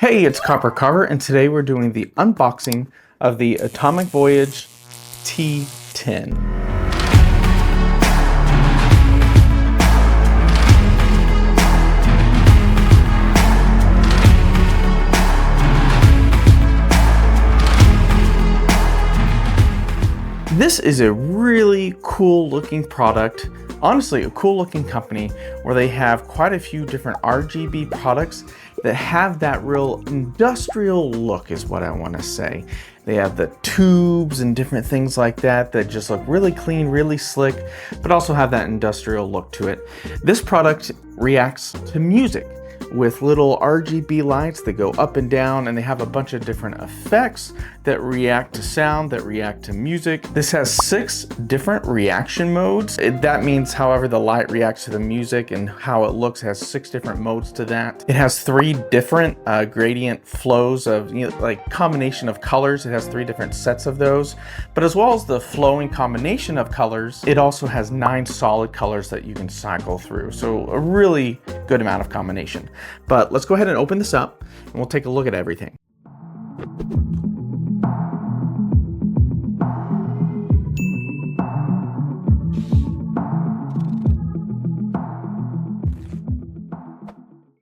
Hey, it's Copper Carver, and today we're doing the unboxing of the Atomic Voyage T10. This is a really cool looking product, honestly a cool looking company where they have quite a few different RGB products that have that real industrial look is what I want to say. They have the tubes and different things like that that just look really clean, really slick, but also have that industrial look to it. This product reacts to music with little RGB lights that go up and down, and they have a bunch of different effects that react to sound, that react to music. This has 6 different reaction modes. That means however the light reacts to the music and how it looks has 6 different modes to that. It has 3 different gradient flows of, like combination of colors. It has 3 different sets of those, but as well as the flowing combination of colors, it also has 9 solid colors that you can cycle through. So a really good amount of combination. But let's go ahead and open this up and we'll take a look at everything.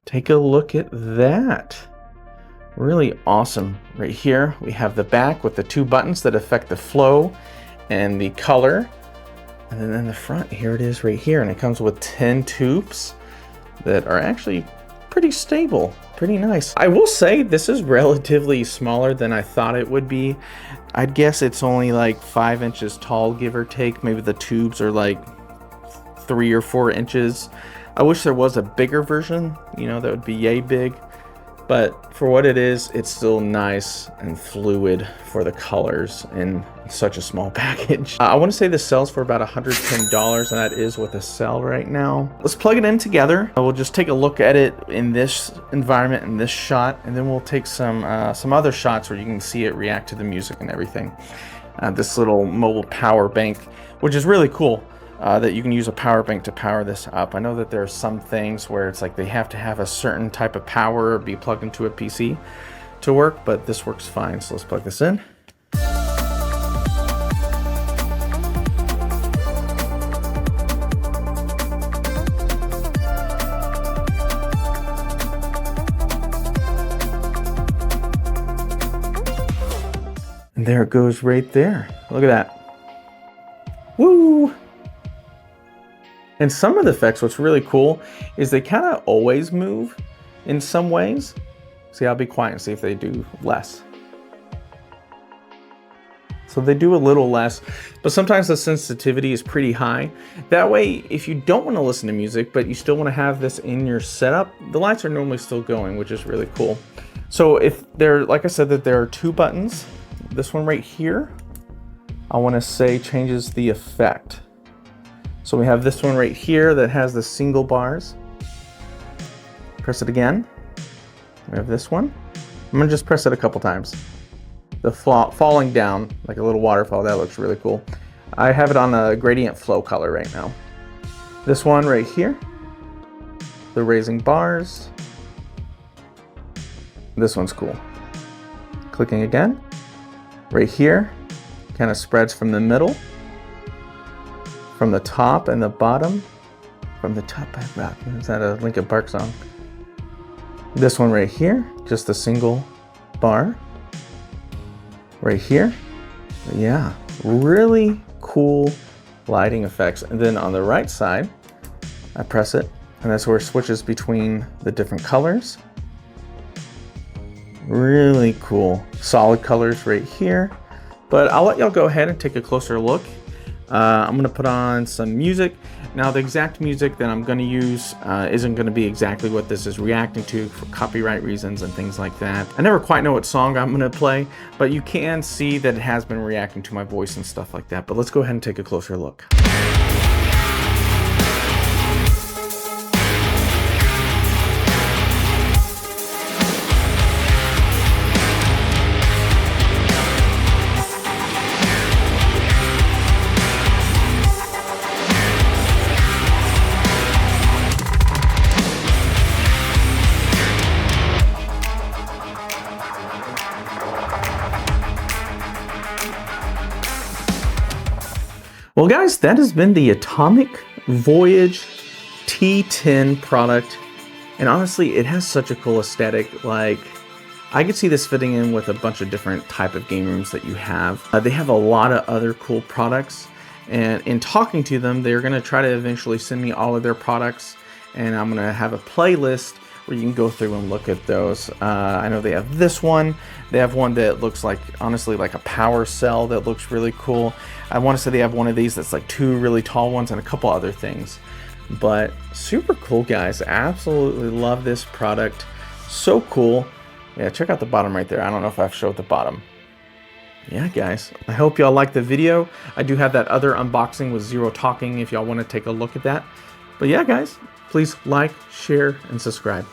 Take a look at that. Really awesome. Right here we have the back with the 2 buttons that affect the flow and the color. And then in the front, here it is right here, and it comes with 10 tubes that are actually pretty stable, pretty nice. I will say this is relatively smaller than I thought it would be. I'd guess it's only like 5 inches tall, give or take. Maybe the tubes are like 3 or 4 inches. I wish there was a bigger version, that would be yay big. But for what it is, it's still nice and fluid for the colors in such a small package. I want to say this sells for about $110, and that is with a sale right now. Let's plug it in together. We'll just take a look at it in this environment, in this shot, and then we'll take some other shots where you can see it react to the music and everything. This little mobile power bank, which is really cool. That you can use a power bank to power this up. I know that there are some things where it's like they have to have a certain type of power or be plugged into a PC to work, but this works fine. So let's plug this in. And there it goes right there. Look at that. Woo! And some of the effects, what's really cool is they kind of always move in some ways. See, I'll be quiet and see if they do less. So they do a little less, but sometimes the sensitivity is pretty high. That way, if you don't want to listen to music, but you still want to have this in your setup, the lights are normally still going, which is really cool. So if there, like I said, that there are 2 buttons. This one right here, I want to say changes the effect. So we have this one right here that has the single bars. Press it again. We have this one. I'm gonna just press it a couple times. The falling down like a little waterfall, that looks really cool. I have it on a gradient flow color right now. This one right here, the raising bars. This one's cool. Clicking again. Right here, kind of spreads from the middle. From the top and the bottom. From the top back up. Is that a Linkin Park song? This one right here, just a single bar. Right here. Yeah, really cool lighting effects. And then on the right side, I press it, and that's where it switches between the different colors. Really cool. Solid colors right here. But I'll let y'all go ahead and take a closer look. I'm going to put on some music. Now the exact music that I'm going to use isn't going to be exactly what this is reacting to for copyright reasons and things like that. I never quite know what song I'm going to play, but you can see that it has been reacting to my voice and stuff like that. But let's go ahead and take a closer look. Well, guys, that has been the Atomic Voyage T10 product. And honestly, it has such a cool aesthetic. Like, I could see this fitting in with a bunch of different type of game rooms that you have. They have a lot of other cool products. And in talking to them, they're going to try to eventually send me all of their products. And I'm going to have a playlist where you can go through and look at those. I know they have this one. They have one that looks like, honestly, like a power cell that looks really cool. I want to say they have one of these that's like 2 really tall ones and a couple other things. But super cool, guys. Absolutely love this product. So cool. Yeah, check out the bottom right there. I don't know if I've showed the bottom. Yeah, guys, I hope y'all like the video. I do have that other unboxing with zero talking if y'all want to take a look at that. But yeah, guys, please like, share, and subscribe.